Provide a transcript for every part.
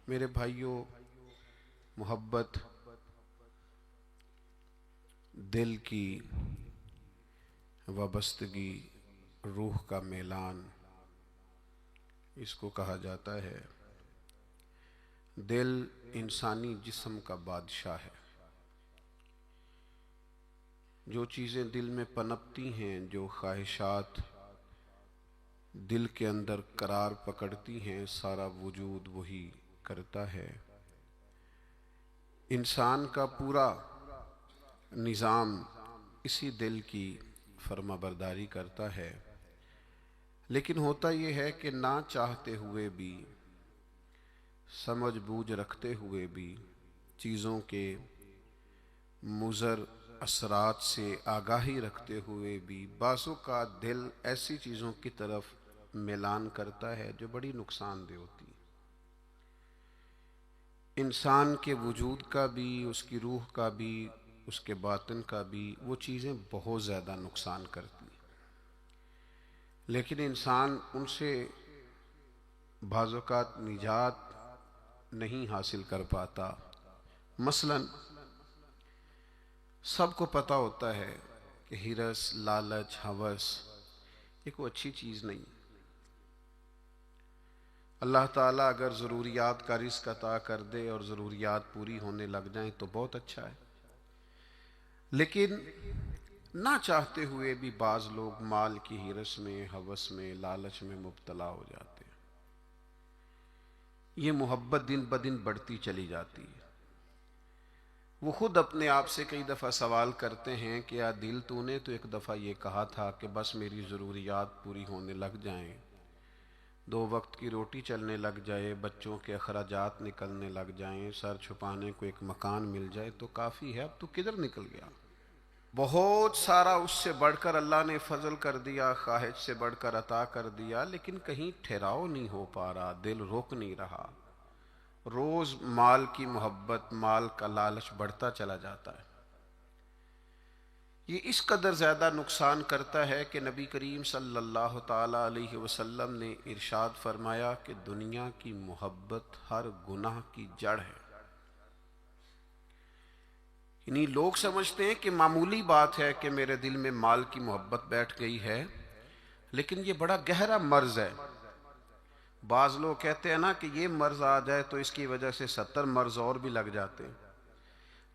میرے بھائیوں، محبت دل کی وابستگی، روح کا میلان، اس کو کہا جاتا ہے۔ دل انسانی جسم کا بادشاہ ہے۔ جو چیزیں دل میں پنپتی ہیں، جو خواہشات دل کے اندر قرار پکڑتی ہیں، سارا وجود وہی کرتا ہے۔ انسان کا پورا نظام اسی دل کی فرما برداری کرتا ہے۔ لیکن ہوتا یہ ہے کہ نہ چاہتے ہوئے بھی، سمجھ بوجھ رکھتے ہوئے بھی، چیزوں کے مضر اثرات سے آگاہی رکھتے ہوئے بھی بعضوں کا دل ایسی چیزوں کی طرف میلان کرتا ہے جو بڑی نقصان دہ ہوتی ہے۔ انسان کے وجود کا بھی، اس کی روح کا بھی، اس کے باطن کا بھی وہ چیزیں بہت زیادہ نقصان کرتی ہیں، لیکن انسان ان سے بعض اوقات نجات نہیں حاصل کر پاتا۔ مثلا سب کو پتہ ہوتا ہے کہ ہرس، لالچ، ہوس یہ کوئی اچھی چیز نہیں۔ اللہ تعالیٰ اگر ضروریات کا رزق عطا کر دے اور ضروریات پوری ہونے لگ جائیں تو بہت اچھا ہے، لیکن نہ چاہتے ہوئے بھی بعض لوگ مال کی ہرس میں، ہوس میں، لالچ میں مبتلا ہو جاتے ہیں۔ یہ محبت دن بدن بڑھتی چلی جاتی ہے۔ وہ خود اپنے آپ سے کئی دفعہ سوال کرتے ہیں کہ یا دل تو نے تو ایک دفعہ یہ کہا تھا کہ بس میری ضروریات پوری ہونے لگ جائیں، 2 وقت کی روٹی چلنے لگ جائے، بچوں کے اخراجات نکلنے لگ جائیں، سر چھپانے کو ایک مکان مل جائے تو کافی ہے، اب تو کدھر نکل گیا؟ بہت سارا اس سے بڑھ کر اللہ نے فضل کر دیا، خواہش سے بڑھ کر عطا کر دیا، لیکن کہیں ٹھہراؤ نہیں ہو پا رہا، دل روک نہیں رہا۔ روز مال کی محبت، مال کا لالچ بڑھتا چلا جاتا ہے۔ یہ اس قدر زیادہ نقصان کرتا ہے کہ نبی کریم صلی اللہ تعالی علیہ وسلم نے ارشاد فرمایا کہ دنیا کی محبت ہر گناہ کی جڑ ہے۔ یعنی لوگ سمجھتے ہیں کہ معمولی بات ہے کہ میرے دل میں مال کی محبت بیٹھ گئی ہے، لیکن یہ بڑا گہرا مرض ہے۔ بعض لوگ کہتے ہیں نا کہ یہ مرض آ جائے تو اس کی وجہ سے 70 مرض اور بھی لگ جاتے ہیں۔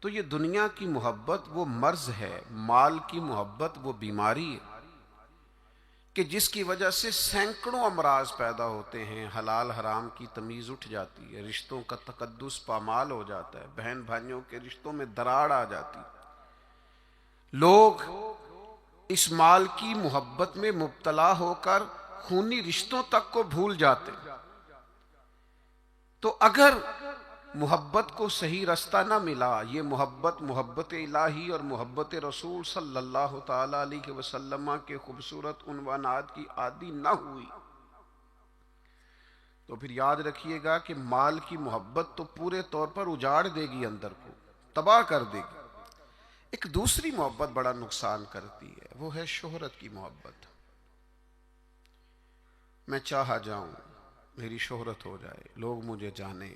تو یہ دنیا کی محبت وہ مرض ہے، مال کی محبت وہ بیماری ہے کہ جس کی وجہ سے سینکڑوں امراض پیدا ہوتے ہیں، حلال حرام کی تمیز اٹھ جاتی ہے، رشتوں کا تقدس پامال ہو جاتا ہے، بہن بھائیوں کے رشتوں میں دراڑ آ جاتی ہے۔ لوگ اس مال کی محبت میں مبتلا ہو کر خونی رشتوں تک کو بھول جاتے ہیں۔ تو اگر محبت کو صحیح رستہ نہ ملا، یہ محبت الہی اور محبت رسول صلی اللہ تعالی علیہ وسلم کے خوبصورت عنوانات کی عادی نہ ہوئی، تو پھر یاد رکھیے گا کہ مال کی محبت تو پورے طور پر اجاڑ دے گی، اندر کو تباہ کر دے گی۔ ایک دوسری محبت بڑا نقصان کرتی ہے، وہ ہے شہرت کی محبت۔ میں چاہا جاؤں، میری شہرت ہو جائے، لوگ مجھے جانیں،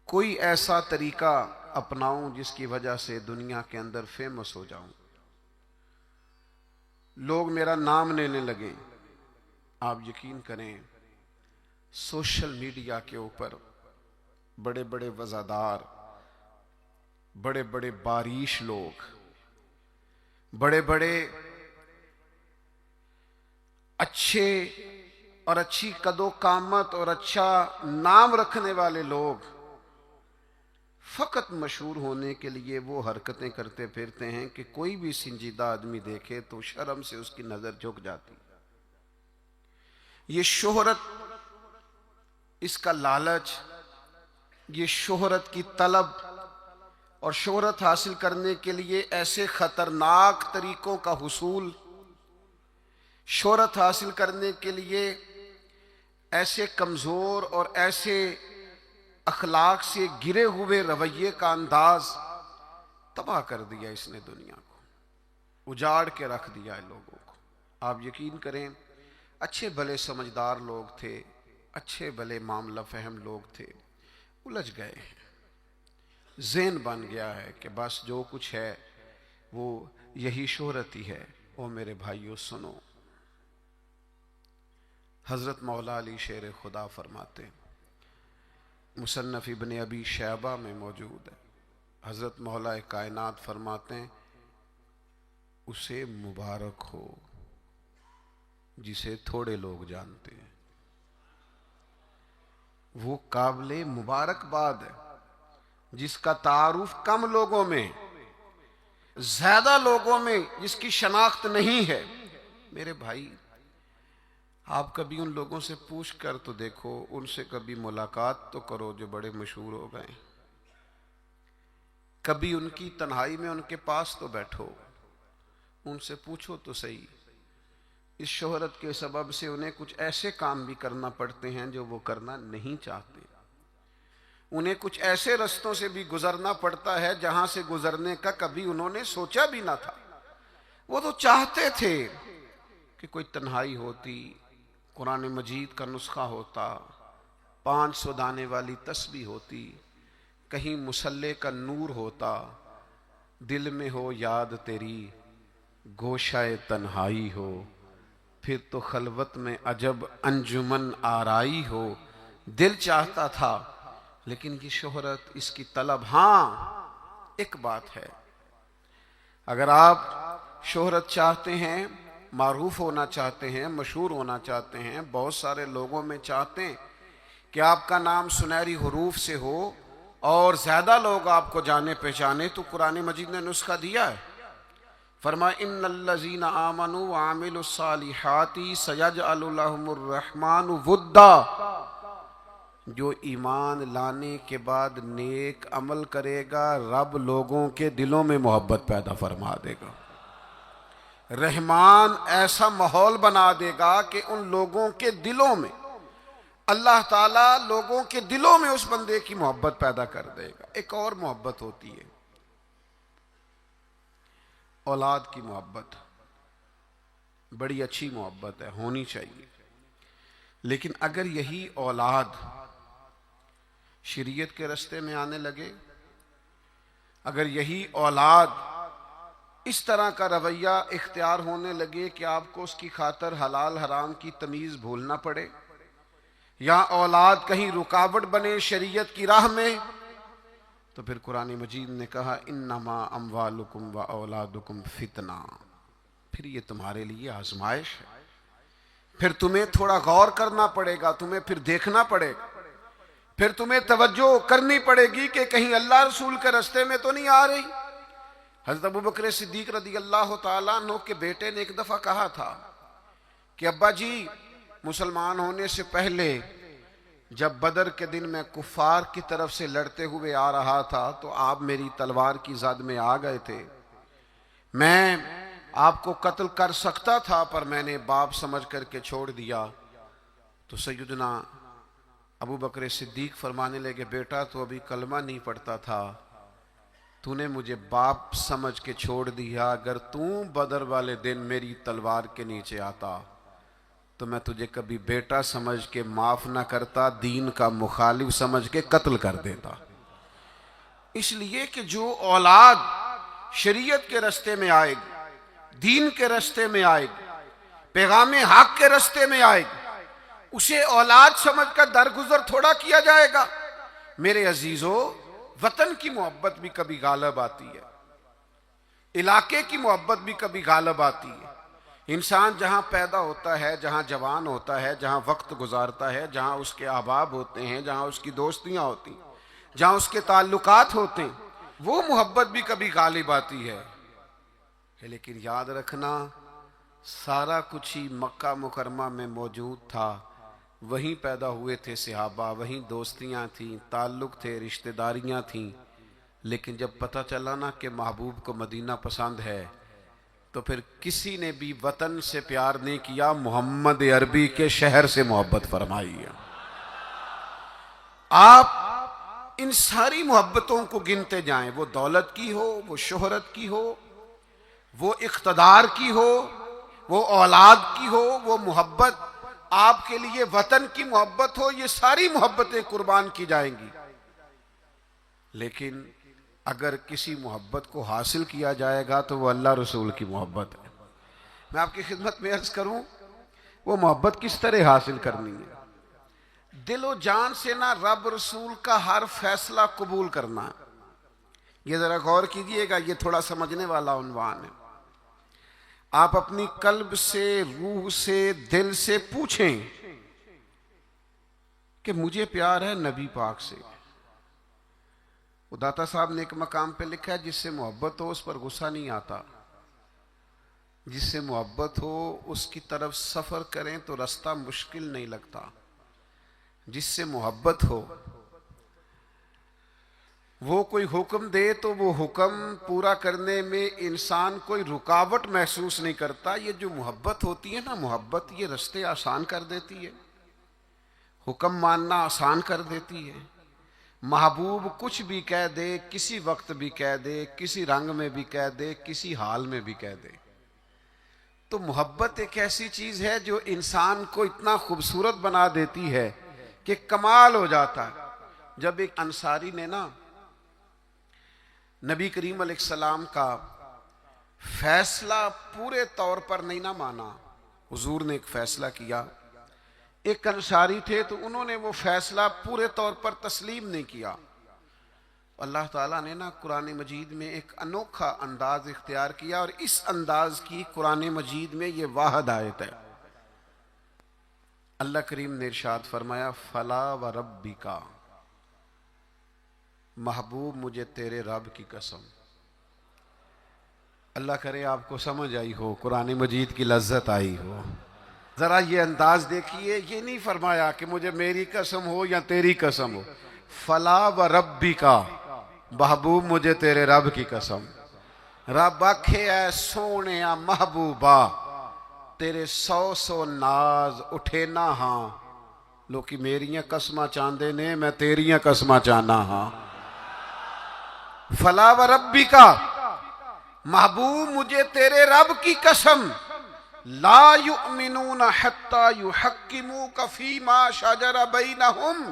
کوئی ایسا طریقہ اپناؤں جس کی وجہ سے دنیا کے اندر فیمس ہو جاؤں، لوگ میرا نام لینے لگیں۔ آپ یقین کریں، سوشل میڈیا کے اوپر بڑے بڑے وزادار، بڑے بڑے باریش لوگ، بڑے بڑے اچھے اور اچھی قد و قامت اور اچھا نام رکھنے والے لوگ فقط مشہور ہونے کے لیے وہ حرکتیں کرتے پھرتے ہیں کہ کوئی بھی سنجیدہ آدمی دیکھے تو شرم سے اس کی نظر جھک جاتی۔ یہ شہرت، اس کا لالچ، یہ شہرت کی طلب اور شہرت حاصل کرنے کے لیے ایسے خطرناک طریقوں کا حصول، شہرت حاصل کرنے کے لیے ایسے کمزور اور ایسے اخلاق سے گرے ہوئے رویے کا انداز، تباہ کر دیا اس نے دنیا کو، اجاڑ کے رکھ دیا ہے لوگوں کو۔ آپ یقین کریں، اچھے بھلے سمجھدار لوگ تھے، اچھے بھلے معاملہ فہم لوگ تھے، الجھ گئے ہیں، ذہن بن گیا ہے کہ بس جو کچھ ہے وہ یہی شہرت ہی ہے۔ او میرے بھائیو سنو، حضرت مولا علی شیر خدا فرماتے ہیں، مصنف ابن ابی شیبہ میں موجود ہے، حضرت مولا کائنات فرماتے ہیں اسے مبارک ہو جسے تھوڑے لوگ جانتے ہیں، وہ قابل مبارکباد ہے جس کا تعارف کم لوگوں میں، زیادہ لوگوں میں جس کی شناخت نہیں ہے۔ میرے بھائی، آپ کبھی ان لوگوں سے پوچھ کر تو دیکھو، ان سے کبھی ملاقات تو کرو جو بڑے مشہور ہو گئے، کبھی ان کی تنہائی میں ان کے پاس تو بیٹھو، ان سے پوچھو تو صحیح، اس شہرت کے سبب سے انہیں کچھ ایسے کام بھی کرنا پڑتے ہیں جو وہ کرنا نہیں چاہتے، انہیں کچھ ایسے رستوں سے بھی گزرنا پڑتا ہے جہاں سے گزرنے کا کبھی انہوں نے سوچا بھی نہ تھا۔ وہ تو چاہتے تھے کہ کوئی تنہائی ہوتی، قرآن مجید کا نسخہ ہوتا، 500 دانے والی تسبیح ہوتی، کہیں مصلے کا نور ہوتا، دل میں ہو یاد تیری گوشہ تنہائی ہو، پھر تو خلوت میں عجب انجمن آرائی ہو۔ دل چاہتا تھا، لیکن یہ شہرت، اس کی طلب، ہاں ایک بات ہے، اگر آپ شہرت چاہتے ہیں، معروف ہونا چاہتے ہیں، مشہور ہونا چاہتے ہیں، بہت سارے لوگوں میں چاہتے ہیں کہ آپ کا نام سنہری حروف سے ہو اور زیادہ لوگ آپ کو جانے پہچانے، تو قرآن مجید نے نسخہ دیا ہے، فرمایا ان الذین آمنوا وعملوا الصالحات سیجعل لهم الرحمن ودا، جو ایمان لانے کے بعد نیک عمل کرے گا رب لوگوں کے دلوں میں محبت پیدا فرما دے گا، رحمان ایسا ماحول بنا دے گا کہ ان لوگوں کے دلوں میں، اللہ تعالیٰ لوگوں کے دلوں میں اس بندے کی محبت پیدا کر دے گا۔ ایک اور محبت ہوتی ہے، اولاد کی محبت، بڑی اچھی محبت ہے، ہونی چاہیے، لیکن اگر یہی اولاد شریعت کے راستے میں آنے لگے، اگر یہی اولاد اس طرح کا رویہ اختیار ہونے لگے کہ آپ کو اس کی خاطر حلال حرام کی تمیز بھولنا پڑے، یا اولاد کہیں رکاوٹ بنے شریعت کی راہ میں، تو پھر قرآن مجید نے کہا انما اموالکم و اولادکم فتنہ، پھر یہ تمہارے لیے آزمائش ہے، پھر تمہیں تھوڑا غور کرنا پڑے گا، تمہیں پھر دیکھنا پڑے گا، پھر تمہیں توجہ کرنی پڑے گی کہ کہیں اللہ رسول کے راستے میں تو نہیں آ رہی۔ حضرت ابوبکر صدیق رضی اللہ تعالیٰ عنہ کے بیٹے نے ایک دفعہ کہا تھا کہ ابا جی، مسلمان ہونے سے پہلے جب بدر کے دن میں کفار کی طرف سے لڑتے ہوئے آ رہا تھا تو آپ میری تلوار کی زد میں آ گئے تھے، میں آپ کو قتل کر سکتا تھا پر میں نے باپ سمجھ کر کے چھوڑ دیا۔ تو سیدنا ابو بکر صدیق فرمانے لگے بیٹا تو ابھی کلمہ نہیں پڑھتا تھا، تو نے مجھے باپ سمجھ کے چھوڑ دیا، اگر تو بدر والے دن میری تلوار کے نیچے آتا تو میں تجھے کبھی بیٹا سمجھ کے معاف نہ کرتا، دین کا مخالف سمجھ کے قتل کر دیتا۔ اس لیے کہ جو اولاد شریعت کے راستے میں آئے گی، دین کے راستے میں آئے گی، پیغام حق کے راستے میں آئے گی، اسے اولاد سمجھ کر درگزر تھوڑا کیا جائے گا۔ میرے عزیزو، وطن کی محبت بھی کبھی غالب آتی ہے، علاقے کی محبت بھی کبھی غالب آتی ہے۔ انسان جہاں پیدا ہوتا ہے، جہاں جوان ہوتا ہے، جہاں وقت گزارتا ہے، جہاں اس کے احباب ہوتے ہیں، جہاں اس کی دوستیاں ہوتی ہیں، جہاں اس کے تعلقات ہوتے ہیں، وہ محبت بھی کبھی غالب آتی ہے۔ لیکن یاد رکھنا، سارا کچھ ہی مکہ مکرمہ میں موجود تھا، وہیں پیدا ہوئے تھے صحابہ، وہیں دوستیاں تھیں، تعلق تھے، رشتہ داریاں تھیں، لیکن جب پتہ چلا نا کہ محبوب کو مدینہ پسند ہے تو پھر کسی نے بھی وطن سے پیار نہیں کیا، محمد عربی کے شہر سے محبت فرمائی ہے۔ آپ ان ساری محبتوں کو گنتے جائیں، وہ دولت کی ہو، وہ شہرت کی ہو، وہ اقتدار کی ہو، وہ اولاد کی ہو، وہ محبت آپ کے لیے وطن کی محبت ہو، یہ ساری محبتیں قربان کی جائیں گی، لیکن اگر کسی محبت کو حاصل کیا جائے گا تو وہ اللہ رسول کی محبت ہے۔ میں آپ کی خدمت میں عرض کروں وہ محبت کس طرح حاصل کرنی ہے؟ دل و جان سے نہ رب رسول کا ہر فیصلہ قبول کرنا ہے۔ یہ ذرا غور کیجئے گا، یہ تھوڑا سمجھنے والا عنوان ہے۔ آپ اپنی قلب سے، روح سے، دل سے پوچھیں کہ مجھے پیار ہے نبی پاک سے۔ داتا صاحب نے ایک مقام پہ لکھا ہے جس سے محبت ہو اس پر غصہ نہیں آتا، جس سے محبت ہو اس کی طرف سفر کریں تو رستہ مشکل نہیں لگتا۔ جس سے محبت ہو وہ کوئی حکم دے تو وہ حکم پورا کرنے میں انسان کوئی رکاوٹ محسوس نہیں کرتا۔ یہ جو محبت ہوتی ہے نا، محبت یہ رستے آسان کر دیتی ہے، حکم ماننا آسان کر دیتی ہے۔ محبوب کچھ بھی کہہ دے، کسی وقت بھی کہہ دے، کسی رنگ میں بھی کہہ دے، کسی حال میں بھی کہہ دے۔ تو محبت ایک ایسی چیز ہے جو انسان کو اتنا خوبصورت بنا دیتی ہے کہ کمال ہو جاتا ہے۔ جب ایک انصاری نے نا نبی کریم علیہ السلام کا فیصلہ پورے طور پر نہیں نہ مانا، حضور نے ایک فیصلہ کیا، ایک انصاری تھے تو انہوں نے وہ فیصلہ پورے طور پر تسلیم نہیں کیا۔ اللہ تعالیٰ نے نا قرآن مجید میں ایک انوکھا انداز اختیار کیا، اور اس انداز کی قرآن مجید میں یہ واحد آیت ہے۔ اللہ کریم نے ارشاد فرمایا فلا وربک، محبوب مجھے تیرے رب کی قسم۔ اللہ کرے آپ کو سمجھ آئی ہو، قرآن مجید کی لذت آئی ہو۔ ذرا یہ انداز دیکھیے، یہ نہیں فرمایا کہ مجھے میری قسم ہو یا تیری قسم ہو، فلا وربک، محبوب مجھے تیرے رب کی قسم۔ رب آکھے اے سونیا محبوبہ تیرے سو سو ناز اٹھے نہ ہاں، لوکی میریاں قسماں چاندے نے، میں تیریاں قسماں چانا ہاں۔ فلا وربک، محبوب مجھے تیرے رب کی قسم، لا یؤمنون حتی یحکموک فیما شجر بینہم،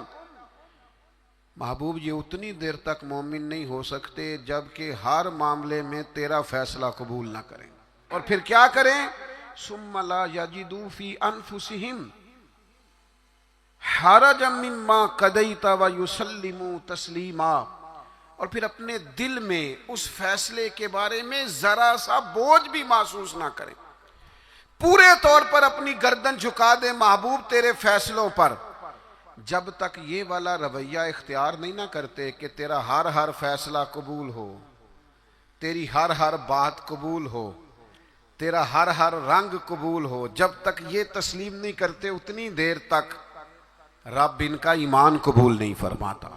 محبوب یہ اتنی دیر تک مومن نہیں ہو سکتے جب کہ ہر معاملے میں تیرا فیصلہ قبول نہ کریں۔ اور پھر کیا کریں؟ ثم لا یجدوا فی انفسہم حرجا مما قضیت ویسلموا تسلیما، اور پھر اپنے دل میں اس فیصلے کے بارے میں ذرا سا بوجھ بھی محسوس نہ کریں، پورے طور پر اپنی گردن جھکا دیں محبوب تیرے فیصلوں پر۔ جب تک یہ والا رویہ اختیار نہیں نہ کرتے کہ تیرا ہر ہر فیصلہ قبول ہو، تیری ہر ہر بات قبول ہو، تیرا ہر ہر رنگ قبول ہو، جب تک یہ تسلیم نہیں کرتے اتنی دیر تک رب ان کا ایمان قبول نہیں فرماتا۔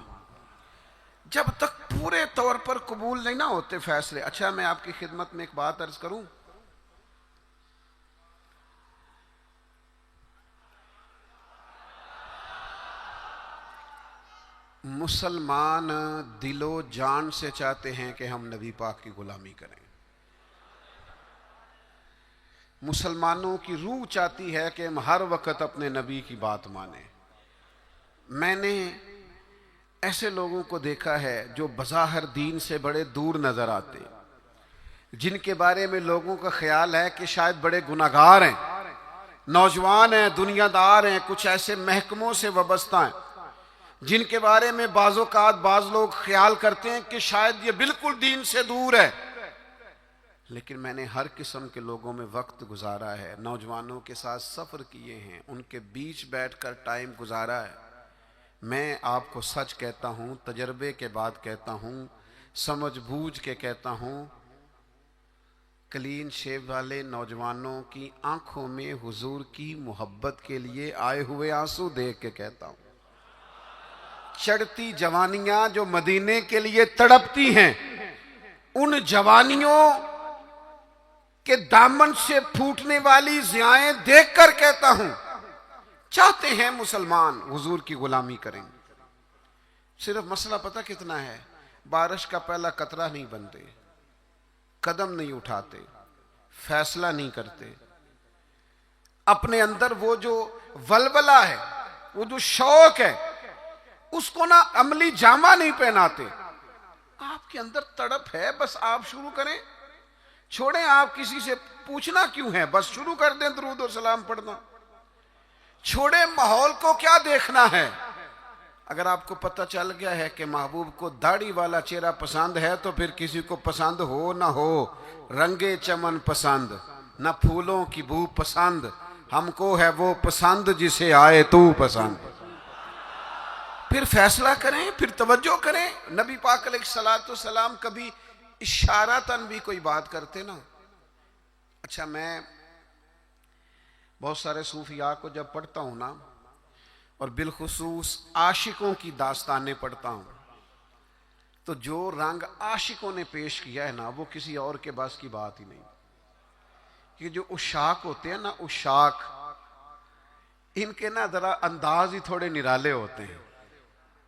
جب تک پورے طور پر قبول نہیں نہ ہوتے فیصلے۔ اچھا میں آپ کی خدمت میں ایک بات عرض کروں، مسلمان دل و جان سے چاہتے ہیں کہ ہم نبی پاک کی غلامی کریں، مسلمانوں کی روح چاہتی ہے کہ ہم ہر وقت اپنے نبی کی بات مانیں۔ میں نے ایسے لوگوں کو دیکھا ہے جو بظاہر دین سے بڑے دور نظر آتے، جن کے بارے میں لوگوں کا خیال ہے کہ شاید بڑے گناہگار ہیں، نوجوان ہیں، دنیا دار ہیں، کچھ ایسے محکموں سے وابستہ ہیں جن کے بارے میں بعض اوقات بعض لوگ خیال کرتے ہیں کہ شاید یہ بالکل دین سے دور ہے۔ لیکن میں نے ہر قسم کے لوگوں میں وقت گزارا ہے، نوجوانوں کے ساتھ سفر کیے ہیں، ان کے بیچ بیٹھ کر ٹائم گزارا ہے۔ میں آپ کو سچ کہتا ہوں، تجربے کے بعد کہتا ہوں، سمجھ بوجھ کے کہتا ہوں، کلین شیو والے نوجوانوں کی آنکھوں میں حضور کی محبت کے لیے آئے ہوئے آنسو دیکھ کے کہتا ہوں، چڑھتی جوانیاں جو مدینے کے لیے تڑپتی ہیں، ان جوانیوں کے دامن سے پھوٹنے والی ضیائیں دیکھ کر کہتا ہوں، چاہتے ہیں مسلمان حضور کی غلامی کریں، صرف مسئلہ پتہ کتنا ہے؟ بارش کا پہلا قطرہ نہیں بنتے، قدم نہیں اٹھاتے، فیصلہ نہیں کرتے، اپنے اندر وہ جو ولولہ ہے، وہ جو شوق ہے، اس کو نہ عملی جامہ نہیں پہناتے. آپ کے اندر تڑپ ہے، بس آپ شروع کریں. چھوڑیں آپ کسی سے پوچھنا کیوں ہے، بس شروع کر دیں درود و سلام پڑھنا. چھوڑیں ماحول کو کیا دیکھنا ہے. اگر آپ کو پتہ چل گیا ہے کہ محبوب کو داڑھی والا چہرہ پسند ہے تو پھر کسی کو پسند ہو نہ ہو، رنگے چمن پسند نہ پھولوں کی بو پسند، ہم کو ہے وہ پسند جسے آئے تو پسند. پھر فیصلہ کریں، پھر توجہ کریں. نبی پاک علیہ الصلوۃ والسلام کبھی اشارتاً بھی کوئی بات کرتے نا. اچھا، میں بہت سارے صوفیاء کو جب پڑھتا ہوں نا، اور بالخصوص عاشقوں کی داستانیں پڑھتا ہوں، تو جو رنگ عاشقوں نے پیش کیا ہے نا، وہ کسی اور کے بس کی بات ہی نہیں. یہ جو عشاق ہوتے ہیں نا، عشاق، ان کے نا ذرا انداز ہی تھوڑے نرالے ہوتے ہیں.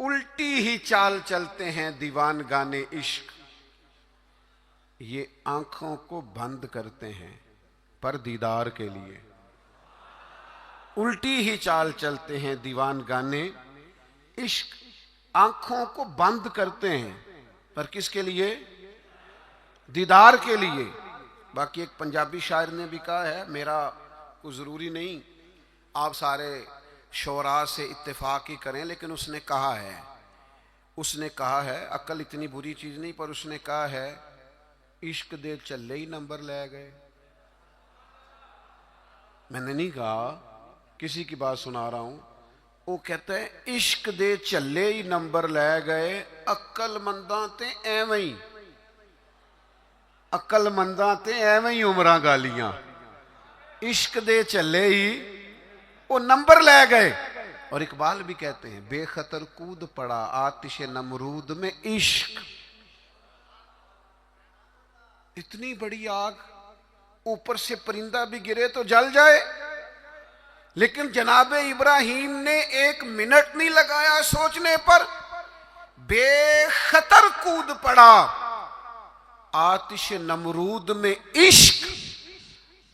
الٹی ہی چال چلتے ہیں دیوان گانے عشق، یہ آنکھوں کو بند کرتے ہیں پر دیدار کے لیے. الٹی ہی چال چلتے ہیں دیوان گانے عشق، آنکھوں کو بند کرتے ہیں پر کس کے لیے؟ دیدار کے لیے. باقی ایک پنجابی شاعر نے بھی کہا ہے، میرا کوئی ضروری نہیں آپ سارے شعراء سے اتفاق ہی کریں، لیکن اس نے کہا ہے عقل اتنی بری چیز نہیں، پر اس نے کہا ہے عشق دے چلے ہی نمبر لے گئے. میں نے نہیں کہا، کسی کی بات سنا رہا ہوں. وہ کہتا ہے عشق دے چلے ہی نمبر لے گئے، عقل منداں تے ایویں ہی، عقل منداں تے ایویں ہی عمراں گالیاں. عشق دے چلے ہی وہ نمبر لے گئے. اور اقبال بھی کہتے ہیں بے خطر کود پڑا آتش نمرود میں عشق. اتنی بڑی آگ، اوپر سے پرندہ بھی گرے تو جل جائے، لیکن جناب ابراہیم نے 1 منٹ نہیں لگایا سوچنے پر، بے خطر کود پڑا آتش نمرود میں عشق.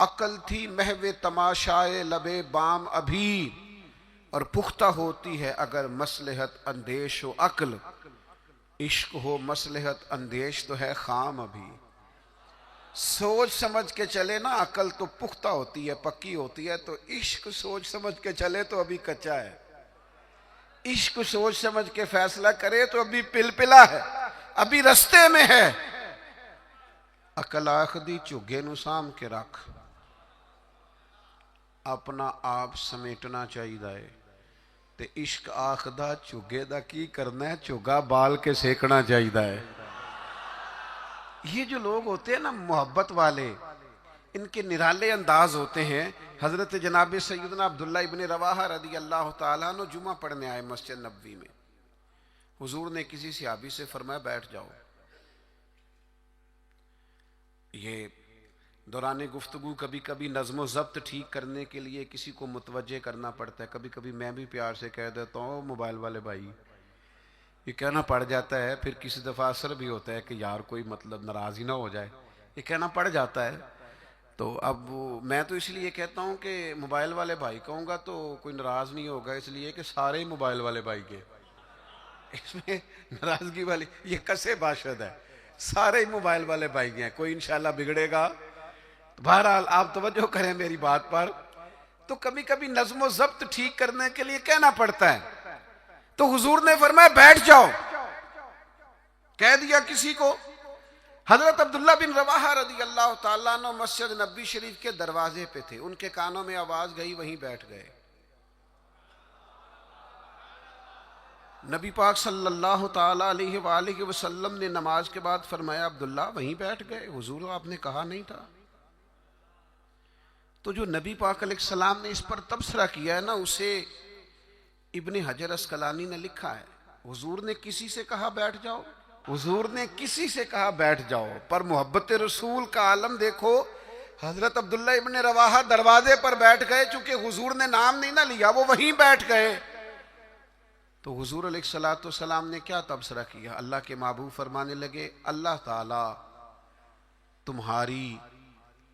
عقل تھی محو تماشائے لبے بام ابھی، اور پختہ ہوتی ہے اگر مصلحت اندیش و عقل. عشق ہو مصلحت اندیش تو ہے خام ابھی. سوچ سمجھ کے چلے نا، عقل تو پختہ ہوتی ہے، پکی ہوتی ہے. تو عشق سوچ سمجھ کے چلے تو ابھی کچا ہے. عشق سوچ سمجھ کے فیصلہ کرے تو ابھی پلپلا ہے، ابھی رستے میں ہے. عقل آخدی چوگے نو سام کے رکھ، اپنا آپ سمیٹنا چاہیے. تے عشق آخدہ چوگے دا کی کرنا ہے، چوگا بال کے سیکنا چاہیے. یہ جو لوگ ہوتے ہیں نا محبت والے، ان کے نرالے انداز ہوتے ہیں. حضرت جناب سیدنا عبداللہ ابن رواحہ رضی اللہ تعالیٰ عنہ جمعہ پڑھنے آئے مسجد نبوی میں. حضور نے کسی صحابی سے فرمایا بیٹھ جاؤ. یہ دوران گفتگو کبھی کبھی نظم و ضبط ٹھیک کرنے کے لیے کسی کو متوجہ کرنا پڑتا ہے. کبھی کبھی میں بھی پیار سے کہہ دیتا ہوں موبائل والے بھائی، یہ کہنا پڑ جاتا ہے. پھر کسی دفعہ اثر بھی ہوتا ہے کہ یار کوئی مطلب ناراض ہی نہ ہو جائے، یہ کہنا پڑ جاتا ہے. تو اب میں تو اس لیے کہتا ہوں کہ موبائل والے بھائی کہوں گا تو کوئی ناراض نہیں ہوگا، اس لیے کہ سارے ہی موبائل والے بھائی کے، اس میں ناراضگی والی یہ کسے باشد ہے، سارے ہی موبائل والے بھائی ہیں، کوئی انشاءاللہ بگڑے گا. بہرحال آپ توجہ کریں میری بات پر. تو کبھی کبھی نظم و ضبط ٹھیک کرنے کے لیے کہنا پڑتا ہے. تو حضور نے فرمایا بیٹھ جاؤ. کہہ دیا کسی کو. حضرت عبداللہ بن رواحہ رضی اللہ تعالیٰ عنہ مسجد نبوی شریف کے دروازے پہ تھے. ان کے کانوں میں آواز گئی، وہیں بیٹھ گئے. نبی پاک صلی اللہ تعالیٰ علیہ وآلہ وسلم نے نماز کے بعد فرمایا عبداللہ وہیں بیٹھ گئے، حضور آپ نے کہا نہیں تھا. تو جو نبی پاک علیہ السلام نے اس پر تبصرہ کیا ہے نا، اسے ابن حجر اسقلانی نے لکھا ہے. حضور نے کسی سے کہا بیٹھ جاؤ، حضور نے کسی سے کہا بیٹھ جاؤ، پر محبت رسول کا عالم دیکھو. حضرت عبداللہ ابن رواحہ دروازے پر بیٹھ گئے، چونکہ حضور نے نام نہیں نہ لیا، وہ وہیں بیٹھ گئے. تو حضور علیہ الصلوۃ والسلام نے کیا تبصرہ کیا؟ اللہ کے محبوب فرمانے لگے اللہ تعالی تمہاری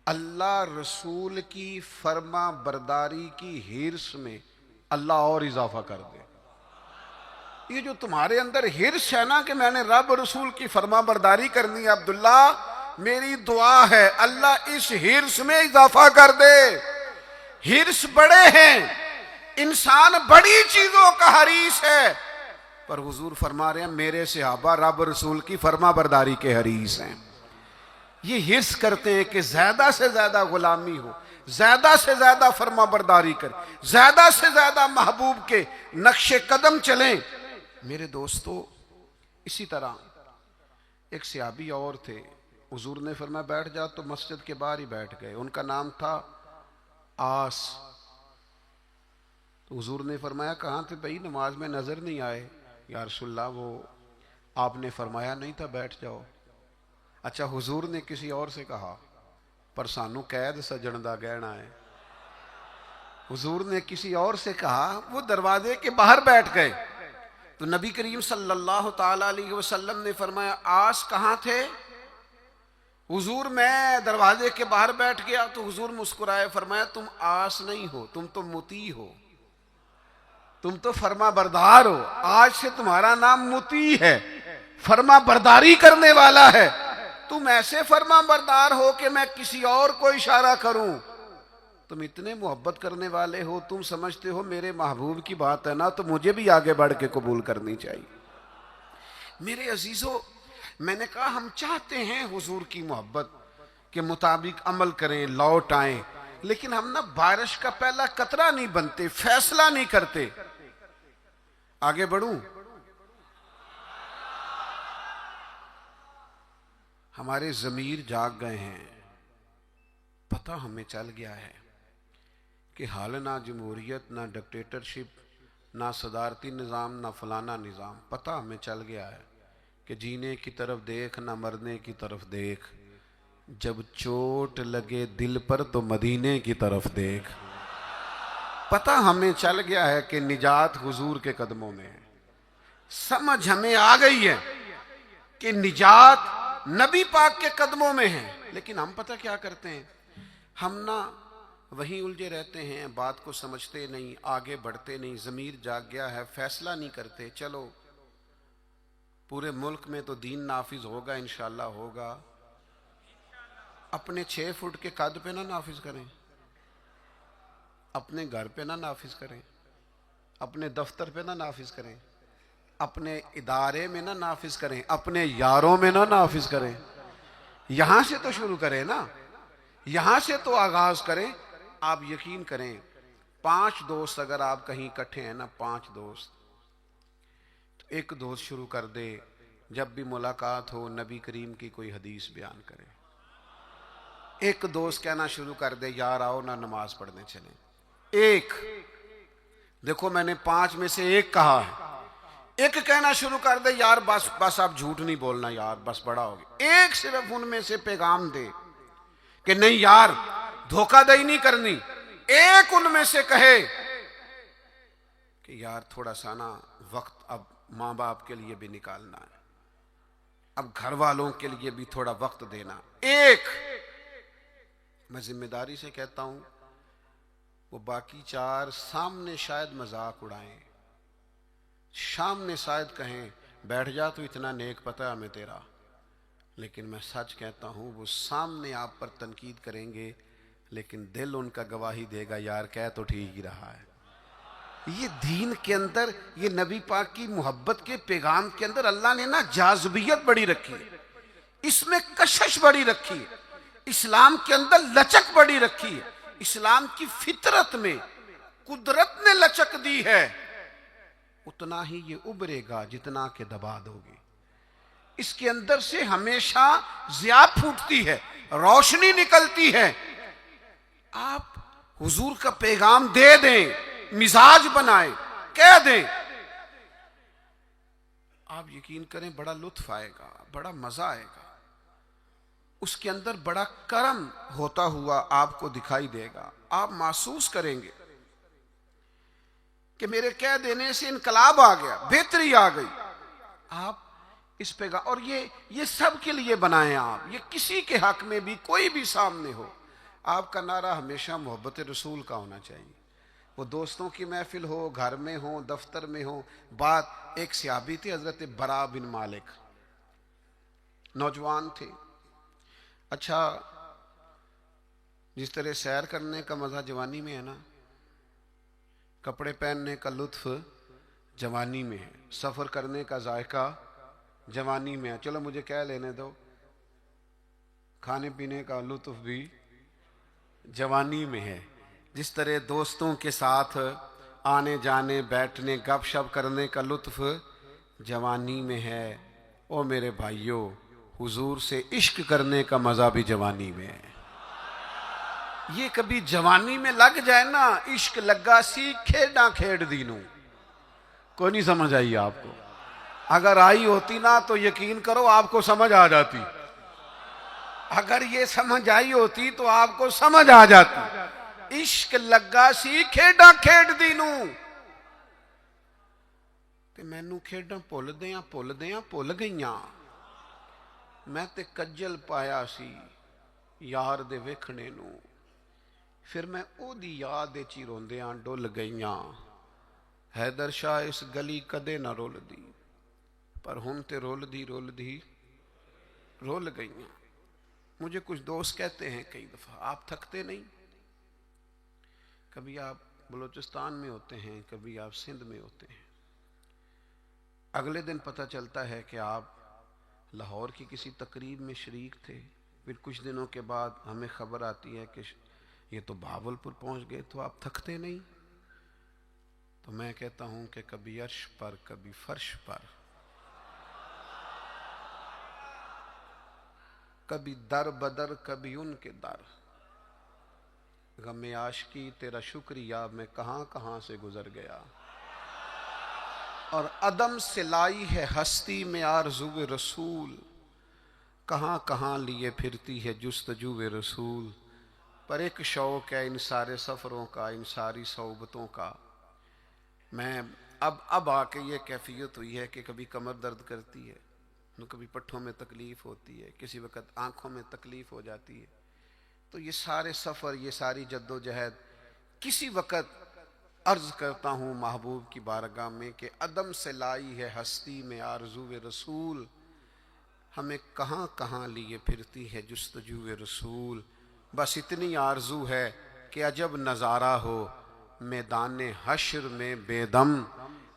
اللہ رسول کی فرما برداری کی ہرس میں اللہ اور اضافہ کر دے. یہ جو تمہارے اندر ہرس ہے نا کہ میں نے رب رسول کی فرما برداری کرنی ہے، عبداللہ میری دعا ہے اللہ اس ہرس میں اضافہ کر دے. ہرس بڑے ہیں، انسان بڑی چیزوں کا حریص ہے، پر حضور فرما رہے ہیں میرے صحابہ رب رسول کی فرما برداری کے حریص ہیں. یہ ہرس کرتے ہیں کہ زیادہ سے زیادہ غلامی ہو، زیادہ سے زیادہ فرما برداری کریں، زیادہ سے زیادہ محبوب کے نقش قدم چلیں. میرے دوستو، اسی طرح ایک صحابی اور تھے، حضور نے فرمایا بیٹھ جا، تو مسجد کے باہر ہی بیٹھ گئے. ان کا نام تھا آس. تو حضور نے فرمایا کہاں تھے بھائی، نماز میں نظر نہیں آئے. یا رسول اللہ وہ آپ نے فرمایا نہیں تھا بیٹھ جاؤ. اچھا حضور نے کسی اور سے کہا پر سانو قید سجن دا گہنا ہے. حضور نے کسی اور سے کہا، وہ دروازے کے باہر بیٹھ گئے. تو نبی کریم صلی اللہ تعالی علیہ وسلم نے فرمایا آس کہاں تھے؟ حضور میں دروازے کے باہر بیٹھ گیا. تو حضور مسکرائے، فرمایا تم آس نہیں ہو، تم تو مطیع ہو، تم تو فرما بردار ہو. آج سے تمہارا نام مطیع ہے، فرما برداری کرنے والا ہے. تم ایسے فرما بردار ہو کہ میں کسی اور کو اشارہ کروں. تم اتنے محبت کرنے والے ہو، تم سمجھتے ہو میرے محبوب کی بات ہے نا تو مجھے بھی آگے بڑھ کے قبول کرنی چاہیے. میرے عزیزو، میں نے کہا ہم چاہتے ہیں حضور کی محبت کے مطابق عمل کریں، لوٹ آئیں، لیکن ہم نا بارش کا پہلا قطرہ نہیں بنتے، فیصلہ نہیں کرتے. آگے بڑھوں؟ ہمارے ضمیر جاگ گئے ہیں، پتہ ہمیں چل گیا ہے کہ حال نہ جمہوریت، نہ ڈکٹیٹرشپ، نہ صدارتی نظام، نہ فلانا نظام. پتہ ہمیں چل گیا ہے کہ جینے کی طرف دیکھ نہ مرنے کی طرف دیکھ، جب چوٹ لگے دل پر تو مدینے کی طرف دیکھ. پتہ ہمیں چل گیا ہے کہ نجات حضور کے قدموں میں ہے. سمجھ ہمیں آ گئی ہے کہ نجات نبی پاک کے قدموں میں ہے. لیکن ہم پتہ کیا کرتے ہیں، ہم نا وہیں الجھے رہتے ہیں، بات کو سمجھتے نہیں، آگے بڑھتے نہیں. ضمیر جاگ گیا ہے، فیصلہ نہیں کرتے. چلو پورے ملک میں تو دین نافذ ہوگا، انشاءاللہ ہوگا. اپنے 6 فٹ کے قد پہ نہ نافذ کریں، اپنے گھر پہ نہ نافذ کریں، اپنے دفتر پہ نہ نافذ کریں، اپنے ادارے میں نہ نافذ کریں، اپنے یاروں میں نہ نافذ کریں. یہاں سے تو شروع کریں نا، یہاں سے تو آغاز کریں. آپ یقین کریں 5 دوست اگر آپ کہیں اکٹھے ہیں نا، 5 دوست، تو ایک دوست شروع کر دے جب بھی ملاقات ہو نبی کریم کی کوئی حدیث بیان کرے. ایک دوست کہنا شروع کر دے یار آؤ نا نماز پڑھنے چلیں. ایک دیکھو میں نے 5 میں سے ایک کہا ہے. ایک کہنا شروع کر دے یار بس آپ جھوٹ نہیں بولنا یار، بس بڑا ہو گیا. ایک صرف ان میں سے پیغام دے کہ نہیں یار دھوکہ دہی نہیں کرنی. ایک ان میں سے کہے کہ یار تھوڑا سا نا وقت اب ماں باپ کے لیے بھی نکالنا ہے، اب گھر والوں کے لیے بھی تھوڑا وقت دینا. ایک میں ذمہ داری سے کہتا ہوں، وہ باقی 4 سامنے شاید مذاق اڑائیں، سامنے شاید کہیں بیٹھ جا تو اتنا نیک پتہ ہے ہمیں تیرا، لیکن میں سچ کہتا ہوں وہ سامنے آپ پر تنقید کریں گے لیکن دل ان کا گواہی دے گا یار کہہ تو ٹھیک ہی رہا ہے. یہ دین کے اندر، یہ نبی پاک کی محبت کے پیغام کے اندر اللہ نے نا جاذبیت بڑی رکھی ہے، اس میں کشش بڑی رکھی ہے، اسلام کے اندر لچک بڑی رکھی ہے. اسلام کی فطرت میں قدرت نے لچک دی ہے، اتنا ہی یہ ابھرے گا جتنا کہ دبا دو گے. اس کے اندر سے ہمیشہ ضیاء پھوٹتی ہے، روشنی نکلتی ہے. آپ حضور کا پیغام دے دیں، مزاج بنائیں، کہہ دیں، آپ یقین کریں بڑا لطف آئے گا، بڑا مزہ آئے گا. اس کے اندر بڑا کرم ہوتا ہوا آپ کو دکھائی دے گا. آپ محسوس کریں گے کہ میرے کہہ دینے سے انقلاب آ گیا، بہتری آ گئی. آپ اس پیغام، اور یہ سب کے لیے بنائیں آپ، یہ کسی کے حق میں بھی کوئی بھی سامنے ہو، آپ کا نعرہ ہمیشہ محبت رسول کا ہونا چاہیے. وہ دوستوں کی محفل ہو، گھر میں ہو، دفتر میں ہو. بات ایک صحابی تھے حضرت برا بن مالک، نوجوان تھے. اچھا، جس طرح سیر کرنے کا مزہ جوانی میں ہے نا، کپڑے پہننے کا لطف جوانی میں ہے، سفر کرنے کا ذائقہ جوانی میں ہے. چلو مجھے کہہ لینے دو، کھانے پینے کا لطف بھی جوانی میں ہے. جس طرح دوستوں کے ساتھ آنے جانے، بیٹھنے، گپ شپ کرنے کا لطف جوانی میں ہے. او میرے بھائیوں، حضور سے عشق کرنے کا مزہ بھی جوانی میں ہے. یہ کبھی جوانی میں لگ جائے نا، عشق لگا سی کھیڈاں کھیڑ دینوں. کوئی نہیں سمجھ آئی آپ کو؟ اگر آئی ہوتی نا تو یقین کرو آپ کو سمجھ آ جاتی. اگر یہ سمجھ آئی ہوتی تو آپ کو سمجھ آ جاتی. عشق لگا سی کھیڈاں کھیڈ دینوں، تے مینوں کھیڈاں بھل دیاں بھل گئیاں. میں تے کجل پایا سی یار دے ویکھنے نوں، پھر میں او دی یاد وچ ہی روندیاں ڈل گئیاں. حیدر شاہ اس گلی کدے نہ رول دی، پر ہن تے رول دی رول گئیاں. مجھے کچھ دوست کہتے ہیں کئی دفعہ، آپ تھکتے نہیں؟ کبھی آپ بلوچستان میں ہوتے ہیں، کبھی آپ سندھ میں ہوتے ہیں، اگلے دن پتہ چلتا ہے کہ آپ لاہور کی کسی تقریب میں شریک تھے. پھر کچھ دنوں کے بعد ہمیں خبر آتی ہے کہ یہ تو بہاولپور پہنچ گئے. تو آپ تھکتے نہیں؟ تو میں کہتا ہوں کہ کبھی عرش پر، کبھی فرش پر، کبھی در بدر، کبھی ان کے در. غم عاشقی تیرا شکریہ میں کہاں کہاں سے گزر گیا، اور عدم سے لائی ہے ہستی میں آرزو رسول. کہاں کہاں لیے پھرتی ہے جستجو رسول. پر ایک شوق ہے ان سارے سفروں کا، ان ساری صحبتوں کا. میں اب آ کے یہ کیفیت ہوئی ہے کہ کبھی کمر درد کرتی ہے، کبھی پٹھوں میں تکلیف ہوتی ہے، کسی وقت آنکھوں میں تکلیف ہو جاتی ہے. تو یہ سارے سفر، یہ ساری جد و جہد، کسی وقت عرض کرتا ہوں محبوب کی بارگاہ میں کہ عدم سے لائی ہے ہستی میں آرزو رسول. ہمیں کہاں کہاں لیے پھرتی ہے جستجو رسول. بس اتنی آرزو ہے کہ عجب نظارہ ہو میدان حشر میں بے دم،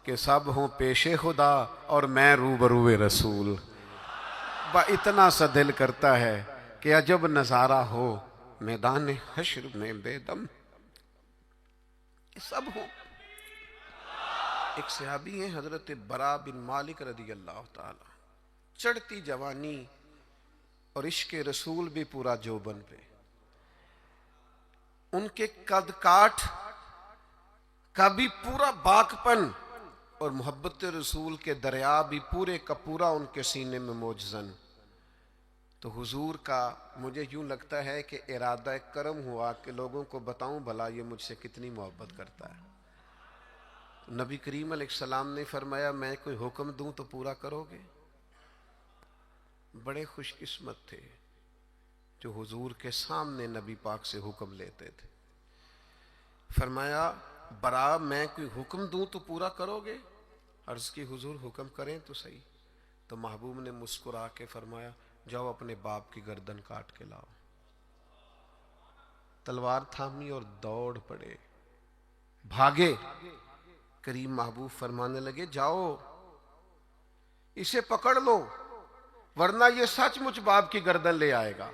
کہ سب ہوں پیش خدا اور میں روبرو رسول. اتنا سا دل کرتا ہے کہ عجب نظارہ ہو میدان حشر میں بے دم، سب ہوں. ایک صحابی ہیں حضرت برا بن مالک رضی اللہ تعالی، چڑھتی جوانی اور عشق رسول بھی پورا جوبن پہ. ان کے قد کاٹ کا بھی پورا باکپن اور محبت رسول کے دریا بھی پورے کا پورا ان کے سینے میں موجزن. تو حضور کا مجھے یوں لگتا ہے کہ ارادہ کرم ہوا کہ لوگوں کو بتاؤں بھلا یہ مجھ سے کتنی محبت کرتا ہے. نبی کریم علیہ السلام نے فرمایا میں کوئی حکم دوں تو پورا کرو گے؟ بڑے خوش قسمت تھے جو حضور کے سامنے نبی پاک سے حکم لیتے تھے. فرمایا برا میں کوئی حکم دوں تو پورا کرو گے؟ عرض کی حضور حکم کریں تو صحیح. تو محبوب نے مسکرا کے فرمایا جاؤ اپنے باپ کی گردن کاٹ کے لاؤ. تلوار تھامی اور دوڑ پڑے، بھاگے. کریم محبوب فرمانے لگے جاؤ اسے پکڑ لو ورنہ یہ سچ مچ باپ کی گردن لے آئے گا.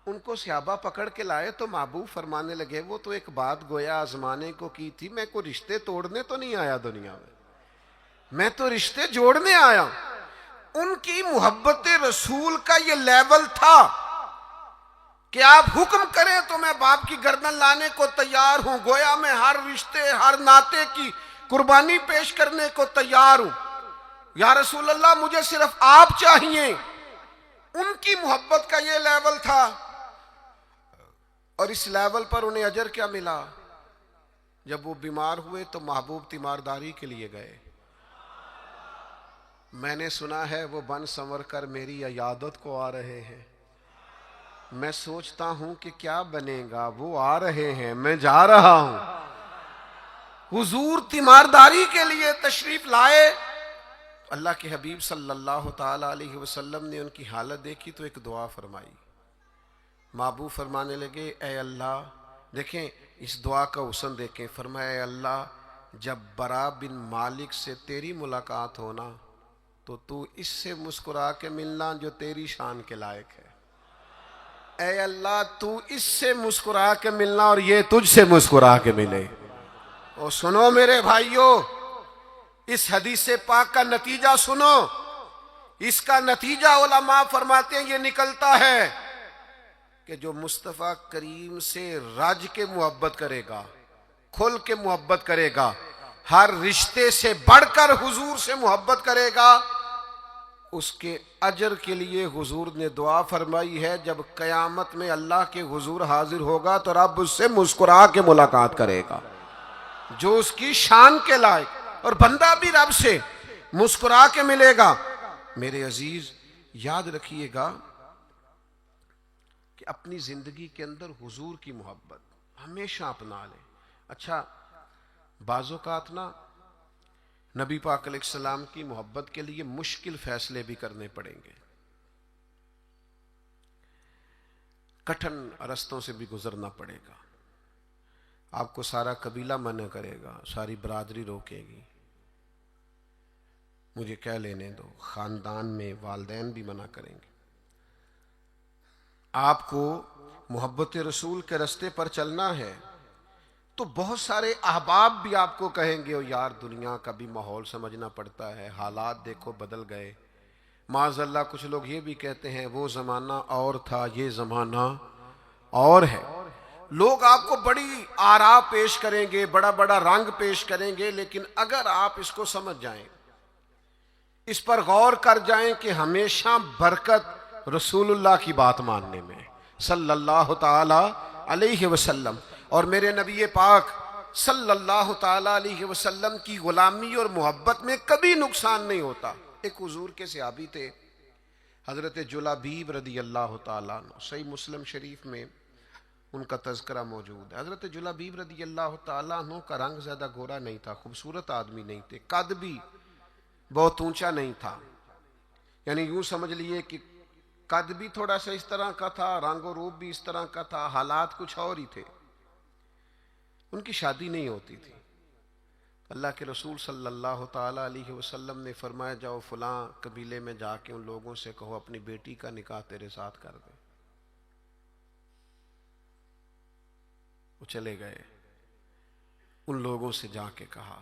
ان کو صحابہ پکڑ کے لائے تو محبوب فرمانے لگے وہ تو ایک بات گویا آزمانے کو کی تھی، میں کوئی رشتے توڑنے تو نہیں آیا دنیا میں تو رشتے جوڑنے آیا. ان کی محبت رسول کا یہ لیول تھا کہ آپ حکم کریں تو میں باپ کی گردن لانے کو تیار ہوں. گویا میں ہر رشتے، ہر ناطے کی قربانی پیش کرنے کو تیار ہوں. یا رسول اللہ مجھے صرف آپ چاہیے. ان کی محبت کا یہ لیول تھا. اور اس لیول پر انہیں اجر کیا ملا؟ جب وہ بیمار ہوئے تو محبوب تیمارداری کے لیے گئے. میں نے سنا ہے وہ بن سنور کر میری عیادت کو آ رہے ہیں. میں سوچتا ہوں کہ کیا بنے گا، وہ آ رہے ہیں، میں جا رہا ہوں۔ حضور تیمارداری کے لیے تشریف لائے۔ اللہ کے حبیب صلی اللہ تعالی علیہ وسلم نے ان کی حالت دیکھی تو ایک دعا فرمائی۔ محبوب فرمانے لگے اے اللہ، دیکھیں اس دعا کا حسن دیکھیں، فرمایا اے اللہ جب برا بن مالک سے تیری ملاقات ہونا تو اس سے مسکرا کے ملنا جو تیری شان کے لائق ہے۔ اے اللہ تو اس سے مسکرا کے ملنا اور یہ تجھ سے مسکرا کے ملے۔ اور سنو میرے بھائیو، اس حدیث پاک کا نتیجہ سنو۔ اس کا نتیجہ علماء فرماتے ہیں یہ نکلتا ہے کہ جو مصطفیٰ کریم سے رج کے محبت کرے گا، کھل کے محبت کرے گا، ہر رشتے سے بڑھ کر حضور سے محبت کرے گا، اس کے اجر کے لیے حضور نے دعا فرمائی ہے جب قیامت میں اللہ کے حضور حاضر ہوگا تو رب اس سے مسکرا کے ملاقات کرے گا جو اس کی شان کے لائق، اور بندہ بھی رب سے مسکرا کے ملے گا۔ میرے عزیز یاد رکھیے گا کہ اپنی زندگی کے اندر حضور کی محبت ہمیشہ اپنا لیں۔ اچھا بعض اوقات نا نبی پاک علیہ السلام کی محبت کے لیے مشکل فیصلے بھی کرنے پڑیں گے، کٹھن رستوں سے بھی گزرنا پڑے گا۔ آپ کو سارا قبیلہ منع کرے گا، ساری برادری روکے گی، مجھے کہہ لینے دو، خاندان میں والدین بھی منع کریں گے۔ آپ کو محبت رسول کے رستے پر چلنا ہے تو بہت سارے احباب بھی آپ کو کہیں گے او یار دنیا کا بھی ماحول سمجھنا پڑتا ہے، حالات دیکھو بدل گئے۔ معاذ اللہ کچھ لوگ یہ بھی کہتے ہیں وہ زمانہ اور تھا یہ زمانہ اور ہے۔ لوگ آپ کو بڑی آراء پیش کریں گے، بڑا بڑا رنگ پیش کریں گے، لیکن اگر آپ اس کو سمجھ جائیں، اس پر غور کر جائیں کہ ہمیشہ برکت رسول اللہ کی بات ماننے میں صلی اللہ تعالی علیہ وسلم، اور میرے نبی پاک صلی اللہ تعالی علیہ وسلم کی غلامی اور محبت میں کبھی نقصان نہیں ہوتا۔ ایک حضور کے صحابی تھے حضرت جلابیب رضی اللہ تعالیٰ عنہ، صحیح مسلم شریف میں ان کا تذکرہ موجود ہے۔ حضرت جلابیب رضی اللہ تعالیٰ عنہ کا رنگ زیادہ گورا نہیں تھا، خوبصورت آدمی نہیں تھے، قد بھی بہت اونچا نہیں تھا، یعنی یوں سمجھ لیے کہ قد بھی تھوڑا سا اس طرح کا تھا، رنگ و روپ بھی اس طرح کا تھا، حالات کچھ اور ہی تھے۔ ان کی شادی نہیں ہوتی تھی۔ اللہ کے رسول صلی اللہ تعالی علیہ وسلم نے فرمایا جاؤ فلاں قبیلے میں جا کے ان لوگوں سے کہو اپنی بیٹی کا نکاح تیرے ساتھ کر دیں۔ وہ چلے گئے، ان لوگوں سے جا کے کہا،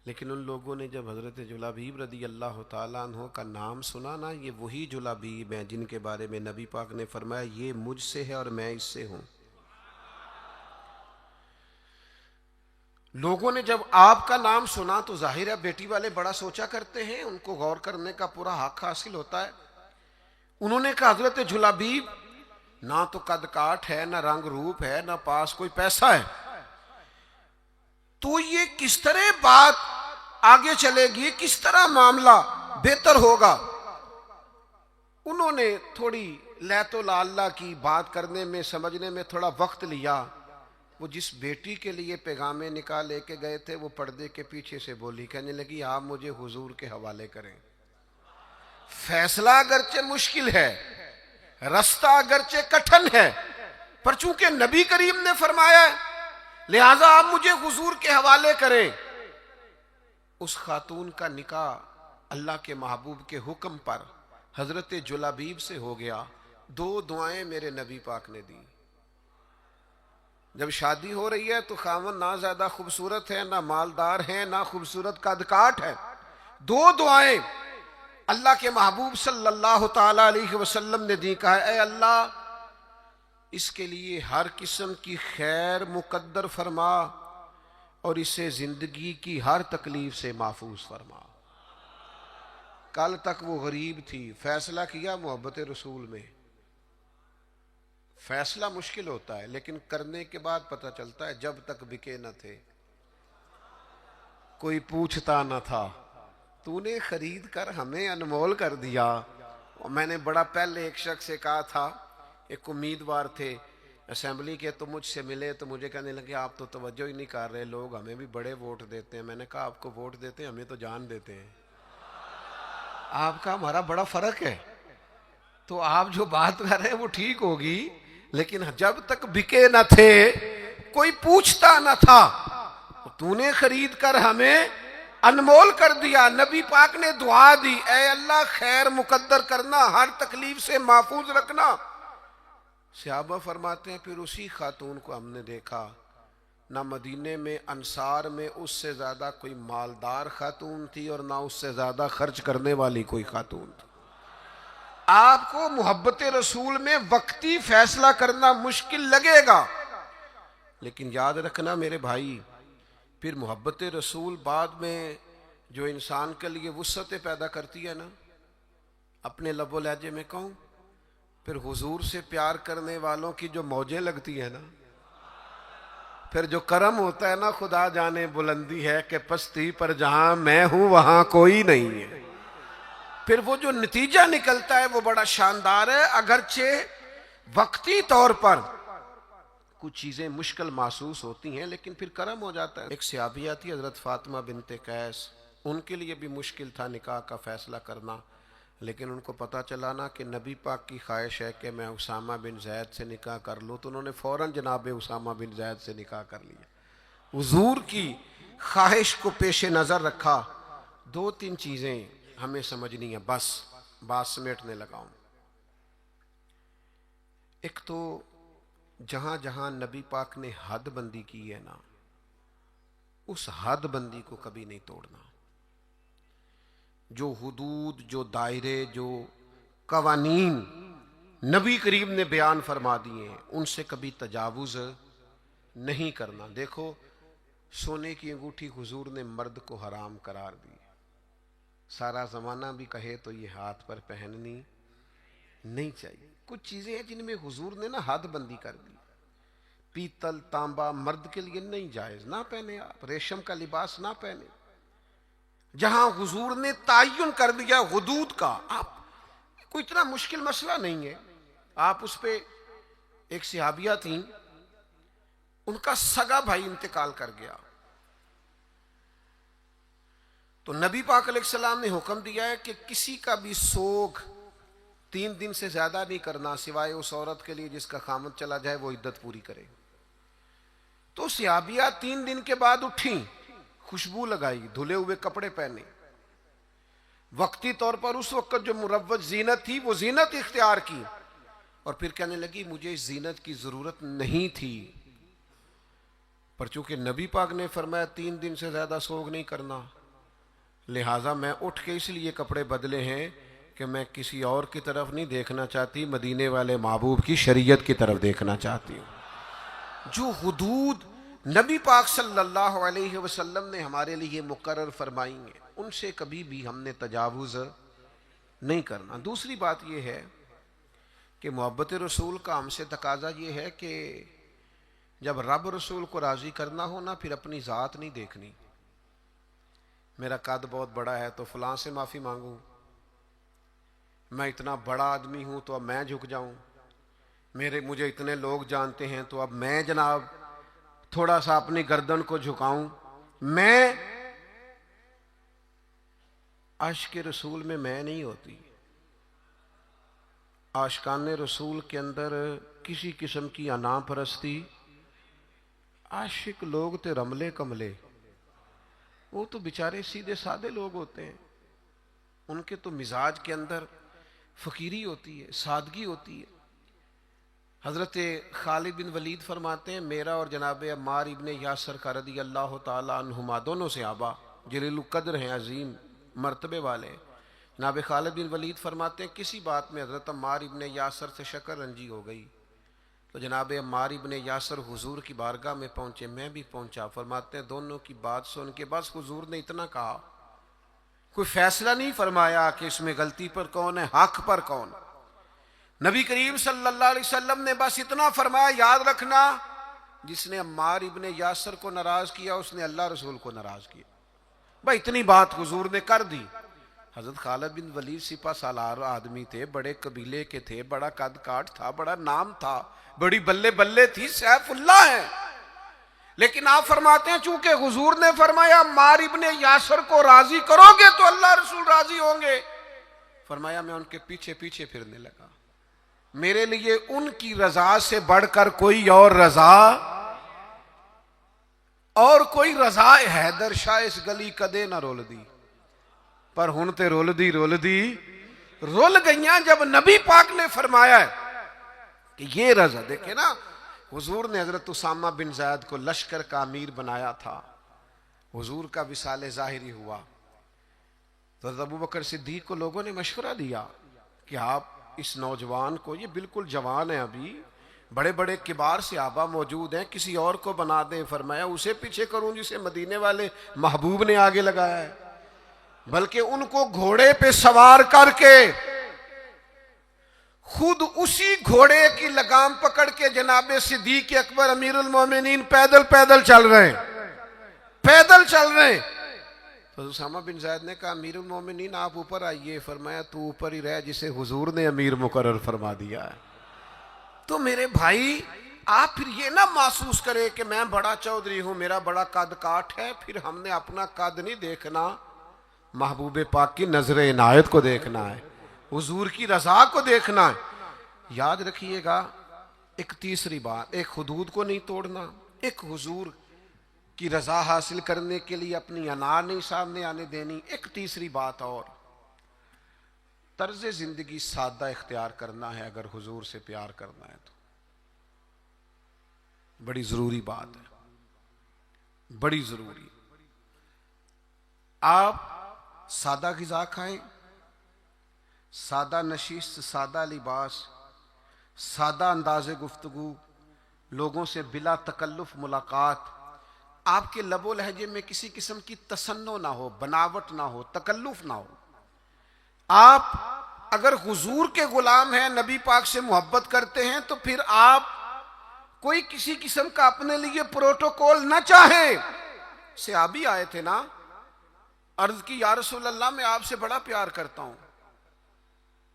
لیکن ان لوگوں نے جب حضرت جلابیب رضی اللہ تعالیٰ عنہ کا نام سنا نا، یہ وہی جلابیب ہیں جن کے بارے میں نبی پاک نے فرمایا یہ مجھ سے ہے اور میں اس سے ہوں۔ لوگوں نے جب آپ کا نام سنا تو ظاہر ہے بیٹی والے بڑا سوچا کرتے ہیں، ان کو غور کرنے کا پورا حق حاصل ہوتا ہے۔ انہوں نے کہا حضرت جلابیب نہ تو قد کاٹ ہے، نہ رنگ روپ ہے، نہ پاس کوئی پیسہ ہے، تو یہ کس طرح بات آگے چلے گی، کس طرح معاملہ بہتر ہوگا؟ انہوں نے تھوڑی لیت و لالا کی بات کرنے میں، سمجھنے میں تھوڑا وقت لیا۔ وہ جس بیٹی کے لیے پیغام نکاح لے کے گئے تھے وہ پردے کے پیچھے سے بولی، کہنے لگی آپ مجھے حضور کے حوالے کریں۔ فیصلہ اگرچہ مشکل ہے، رستہ اگرچہ کٹھن ہے، پر چونکہ نبی کریم نے فرمایا ہے لہٰذا آپ مجھے حضور کے حوالے کریں۔ اس خاتون کا نکاح اللہ کے محبوب کے حکم پر حضرت جلابیب سے ہو گیا۔ 2 دعائیں میرے نبی پاک نے دی۔ جب شادی ہو رہی ہے تو خاوند نہ زیادہ خوبصورت ہے، نہ مالدار ہے، نہ خوبصورت قد کاٹ ہے، 2 دعائیں اللہ کے محبوب صلی اللہ تعالی علیہ وسلم نے دی۔ کہا اے اللہ اس کے لیے ہر قسم کی خیر مقدر فرما اور اسے زندگی کی ہر تکلیف سے محفوظ فرما۔ کل تک وہ غریب تھی، فیصلہ کیا محبت رسول میں۔ فیصلہ مشکل ہوتا ہے لیکن کرنے کے بعد پتہ چلتا ہے جب تک بکے نہ تھے کوئی پوچھتا نہ تھا، تو نے خرید کر ہمیں انمول کر دیا۔ اور میں نے بڑا پہلے ایک شخص سے کہا تھا ایک امیدوار تھے اسمبلی کے، تو مجھ سے ملے تو مجھے کہنے لگے آپ تو توجہ ہی نہیں کر رہے، لوگ ہمیں بھی بڑے ووٹ دیتے ہیں۔ میں نے کہا آپ کو ووٹ دیتے ہیں، ہمیں تو جان دیتے ہیں۔ آپ کا ہمارا بڑا فرق ہے، تو آپ جو بات کر رہے ہیں وہ ٹھیک ہوگی، لیکن جب تک بکے نہ تھے کوئی پوچھتا نہ تھا، تو نے خرید کر ہمیں انمول کر دیا۔ نبی پاک نے دعا دی، اے اللہ خیر مقدر کرنا، ہر تکلیف سے محفوظ رکھنا۔ صحابہ فرماتے ہیں پھر اسی خاتون کو ہم نے دیکھا، نہ مدینے میں انصار میں اس سے زیادہ کوئی مالدار خاتون تھی اور نہ اس سے زیادہ خرچ کرنے والی کوئی خاتون تھی۔ آپ کو محبت رسول میں وقتی فیصلہ کرنا مشکل لگے گا، لیکن یاد رکھنا میرے بھائی، پھر محبت رسول بعد میں جو انسان کے لیے وسعتیں پیدا کرتی ہے نا، اپنے لب و لہجے میں کہوں، پھر حضور سے پیار کرنے والوں کی جو موجیں لگتی ہیں نا، پھر جو کرم ہوتا ہے نا، خدا جانے بلندی ہے کہ پستی پر جہاں میں ہوں وہاں کوئی نہیں ہے، پھر وہ جو نتیجہ نکلتا ہے وہ بڑا شاندار ہے۔ اگرچہ وقتی طور پر کچھ چیزیں مشکل محسوس ہوتی ہیں، لیکن پھر کرم ہو جاتا ہے۔ ایک صحابیہ تھی حضرت فاطمہ بنت قیس، ان کے لیے بھی مشکل تھا نکاح کا فیصلہ کرنا، لیکن ان کو پتہ چلا نا کہ نبی پاک کی خواہش ہے کہ میں اسامہ بن زید سے نکاح کر لوں، تو انہوں نے فوراً جناب اسامہ بن زید سے نکاح کر لیا۔ حضور کی خواہش کو پیش نظر رکھا۔ دو تین چیزیں ہمیں سمجھنی ہیں، بس بات سمیٹنے لگا ہوں۔ ایک تو جہاں جہاں نبی پاک نے حد بندی کی ہے نا، اس حد بندی کو کبھی نہیں توڑنا۔ جو حدود، جو دائرے، جو قوانین نبی کریم نے بیان فرما دیے ہیں، ان سے کبھی تجاوز نہیں کرنا۔ دیکھو سونے کی انگوٹھی حضور نے مرد کو حرام قرار دی، سارا زمانہ بھی کہے تو یہ ہاتھ پر پہننی نہیں چاہیے۔ کچھ چیزیں ہیں جن میں حضور نے نا حد بندی کر دی۔ پیتل تانبا مرد کے لیے نہیں جائز، نہ پہنے آپ، ریشم کا لباس نہ پہنے۔ جہاں حضور نے تعین کر دیا حدود کا، آپ کوئی اتنا مشکل مسئلہ نہیں ہے، آپ اس پہ۔ ایک صحابیہ تھیں، ان کا سگا بھائی انتقال کر گیا، تو نبی پاک علیہ السلام نے حکم دیا ہے کہ کسی کا بھی سوگ 3 دن سے زیادہ نہیں کرنا، سوائے اس عورت کے لیے جس کا خامد چلا جائے وہ عدت پوری کرے۔ تو صحابیہ 3 دن کے بعد اٹھیں، خوشبو لگائی، دھلے ہوئے کپڑے پہنے، وقتی طور پر اس وقت جو مروج زینت تھی وہ زینت اختیار کی، اور پھر کہنے لگی مجھے اس زینت کی ضرورت نہیں تھی، پر چونکہ نبی پاک نے فرمایا 3 دن سے زیادہ سوگ نہیں کرنا، لہٰذا میں اٹھ کے اس لیے کپڑے بدلے ہیں کہ میں کسی اور کی طرف نہیں دیکھنا چاہتی، مدینے والے محبوب کی شریعت کی طرف دیکھنا چاہتی ہوں۔ جو حدود نبی پاک صلی اللہ علیہ وسلم نے ہمارے لیے مقرر فرمائی ہیں، ان سے کبھی بھی ہم نے تجاوز نہیں کرنا۔ دوسری بات یہ ہے کہ محبت رسول کا ہم سے تقاضا یہ ہے کہ جب رب رسول کو راضی کرنا ہو نا، پھر اپنی ذات نہیں دیکھنی، میرا قد بہت بڑا ہے تو فلاں سے معافی مانگوں، میں اتنا بڑا آدمی ہوں تو اب میں جھک جاؤں، مجھے اتنے لوگ جانتے ہیں تو اب میں جناب تھوڑا سا اپنی گردن کو جھکاؤں۔ میں عاشق رسول میں نہیں ہوتی، عاشقان رسول کے اندر کسی قسم کی انا پرستی۔ عاشق لوگ تے رملے کملے، وہ تو بیچارے سیدھے سادے لوگ ہوتے ہیں، ان کے تو مزاج کے اندر فقیری ہوتی ہے، سادگی ہوتی ہے۔ حضرت خالد بن ولید فرماتے ہیں میرا اور جناب عمار ابن یاسر کا رضی اللہ تعالی عنہما، دونوں صحابہ جلیل القدر ہیں، عظیم مرتبے والے، جناب خالد بن ولید فرماتے ہیں کسی بات میں حضرت عمار ابن یاسر سے شکر رنجی ہو گئی، تو جناب عمار ابن یاسر حضور کی بارگاہ میں پہنچے، میں بھی پہنچا، فرماتے ہیں دونوں کی بات سن کے بس حضور نے اتنا کہا، کوئی فیصلہ نہیں فرمایا کہ اس میں غلطی پر کون ہے، حق پر کون۔ نبی کریم صلی اللہ علیہ وسلم نے بس اتنا فرمایا، یاد رکھنا جس نے عمار ابن یاسر کو ناراض کیا اس نے اللہ رسول کو ناراض کیا، بھائی اتنی بات حضور نے کر دی۔ حضرت خالد بن ولید سپہ سالار آدمی تھے، بڑے قبیلے کے تھے، بڑا قد کاٹ تھا، بڑا نام تھا، بڑی بلے بلے تھی، سیف اللہ ہے. لیکن آپ فرماتے ہیں چونکہ حضور نے فرمایا عمار ابن یاسر کو راضی کرو گے تو اللہ رسول راضی ہوں گے، فرمایا میں ان کے پیچھے پیچھے پھرنے لگا. میرے لیے ان کی رضا سے بڑھ کر کوئی اور رضا، اور کوئی رضا حیدر شاہ اس گلی کدے نہ رول دی، پر ہن تے رول گئیاں جب نبی پاک نے فرمایا ہے کہ یہ رضا. دیکھیں نا، حضور نے حضرت اسامہ بن زید کو لشکر کا امیر بنایا تھا، حضور کا وصال ظاہری ہوا تو حضرت ابوبکر صدیق کو لوگوں نے مشورہ دیا کہ آپ اس نوجوان کو، یہ بالکل جوان ہے ابھی، بڑے بڑے کبار صحابہ موجود ہیں، کسی اور کو بنا دیں. فرمایا اسے پیچھے کروں جسے مدینے والے محبوب نے آگے لگایا ہے، بلکہ ان کو گھوڑے پہ سوار کر کے خود اسی گھوڑے کی لگام پکڑ کے جناب صدیق اکبر امیر المومنین پیدل چل رہے ہیں. تو اسامہ بن زید نے کہا امیر المومنین آپ اوپر آئیے. فرمایا تو اوپر ہی رہ جسے حضور نے امیر مقرر فرما دیا ہے. تو میرے بھائی آپ پھر یہ نہ محسوس کرے کہ میں بڑا چودھری ہوں، میرا بڑا قد کاٹ ہے، پھر ہم نے اپنا قد نہیں دیکھنا، محبوب پاک کی نظر عنایت کو دیکھنا ہے، حضور کی رضا کو دیکھنا ہے. یاد رکھیے گا ایک تیسری بات، ایک حدود کو نہیں توڑنا، ایک حضور کی رضا حاصل کرنے کے لیے اپنی انا نہیں سامنے آنے دینی. ایک تیسری بات اور، طرز زندگی سادہ اختیار کرنا ہے اگر حضور سے پیار کرنا ہے تو. بڑی ضروری بات ہے، بڑی ضروری. آپ سادہ غذا کھائیں، سادہ نشست، سادہ لباس، سادہ انداز گفتگو، لوگوں سے بلا تکلف ملاقات، آپ کے لب و لہجے میں کسی قسم کی تصنع نہ ہو، بناوٹ نہ ہو، تکلف نہ ہو. آپ اگر حضور کے غلام ہیں، نبی پاک سے محبت کرتے ہیں، تو پھر آپ کوئی کسی قسم کا اپنے لیے پروٹوکول نہ چاہیں. صحابی آئے تھے نا، عرض کی یا رسول اللہ میں آپ سے بڑا پیار کرتا ہوں.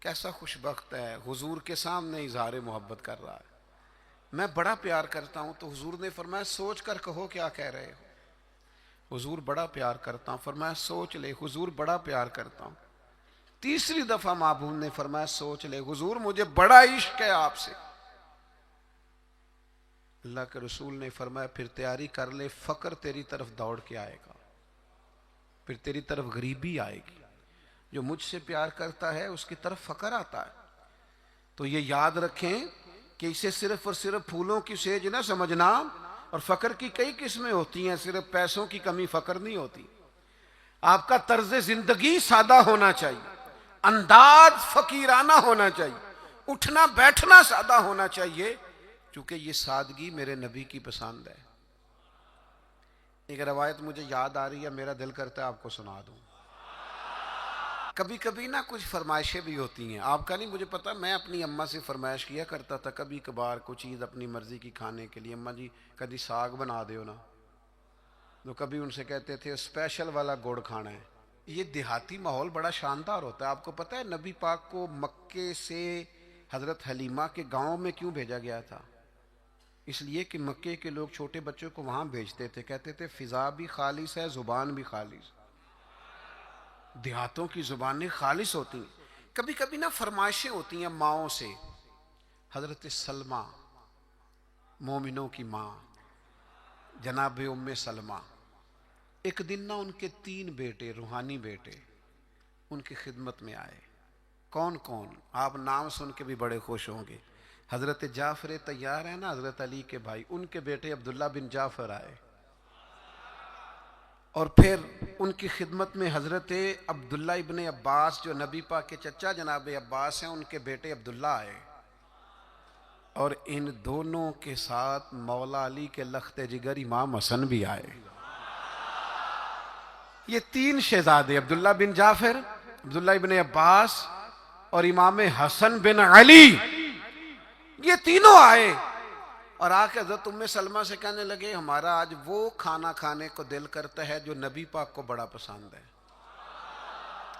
کیسا خوش بخت ہے، حضور کے سامنے اظہار محبت کر رہا ہے، میں بڑا پیار کرتا ہوں. تو حضور نے فرمایا سوچ کر کہو کیا کہہ رہے ہو. حضور بڑا پیار کرتا ہوں. فرمایا سوچ لے. حضور بڑا پیار کرتا ہوں. تیسری دفعہ محبوب نے فرمایا سوچ لے. حضور مجھے بڑا عشق ہے آپ سے. اللہ کے رسول نے فرمایا پھر تیاری کر لے، فقر تیری طرف دوڑ کے آئے گا، پھر تیری طرف غریبی آئے گی. جو مجھ سے پیار کرتا ہے اس کی طرف فقر آتا ہے. تو یہ یاد رکھیں کہ اسے صرف اور صرف پھولوں کی سیج نہ سمجھنا، اور فقر کی کئی قسمیں ہوتی ہیں، صرف پیسوں کی کمی فقر نہیں ہوتی. آپ کا طرز زندگی سادہ ہونا چاہیے، انداز فقیرانہ ہونا چاہیے، اٹھنا بیٹھنا سادہ ہونا چاہیے، کیونکہ یہ سادگی میرے نبی کی پسند ہے. ایک روایت مجھے یاد آ رہی ہے، میرا دل کرتا ہے آپ کو سنا دوں. کبھی کبھی نا کچھ فرمائشیں بھی ہوتی ہیں، آپ کا نہیں مجھے پتا، میں اپنی اماں سے فرمائش کیا کرتا تھا کبھی کبھار کوئی چیز اپنی مرضی کی کھانے کے لیے. اماں جی کبھی ساگ بنا دیو نا، تو کبھی ان سے کہتے تھے اسپیشل والا گڑ کھانا ہے. یہ دیہاتی ماحول بڑا شاندار ہوتا ہے. آپ کو پتا ہے نبی پاک کو مکے سے حضرت حلیمہ کے گاؤں میں کیوں بھیجا گیا تھا؟ اس لیے کہ مکے کے لوگ چھوٹے بچوں کو وہاں بھیجتے تھے، کہتے تھے فضا بھی خالص ہے، زبان بھی خالص. دیہاتوں کی زبانیں خالص ہوتی ہیں. کبھی کبھی نا فرمائشیں ہوتی ہیں ماؤں سے. حضرت سلمہ مومنوں کی ماں جناب ام سلمہ، ایک دن نا ان کے 3 بیٹے، روحانی بیٹے، ان کی خدمت میں آئے. کون کون؟ آپ نام سن کے بھی بڑے خوش ہوں گے. حضرت جعفر طیار ہے نا، حضرت علی کے بھائی، ان کے بیٹے عبداللہ بن جعفر آئے. اور پھر ان کی خدمت میں حضرت عبداللہ ابن عباس جو نبی پاک کے چچا جناب عباس ہیں، ان کے بیٹے عبداللہ آئے. اور ان دونوں کے ساتھ مولا علی کے لخت جگر امام حسن بھی آئے. یہ 3 شہزادے، عبداللہ بن جعفر، عبداللہ ابن عباس اور امام حسن بن علی، یہ تینوں آئے اور آ کے حضرت ام سلمہ سے کہنے لگے ہمارا آج وہ کھانا کھانے کو دل کرتا ہے جو نبی پاک کو بڑا پسند ہے.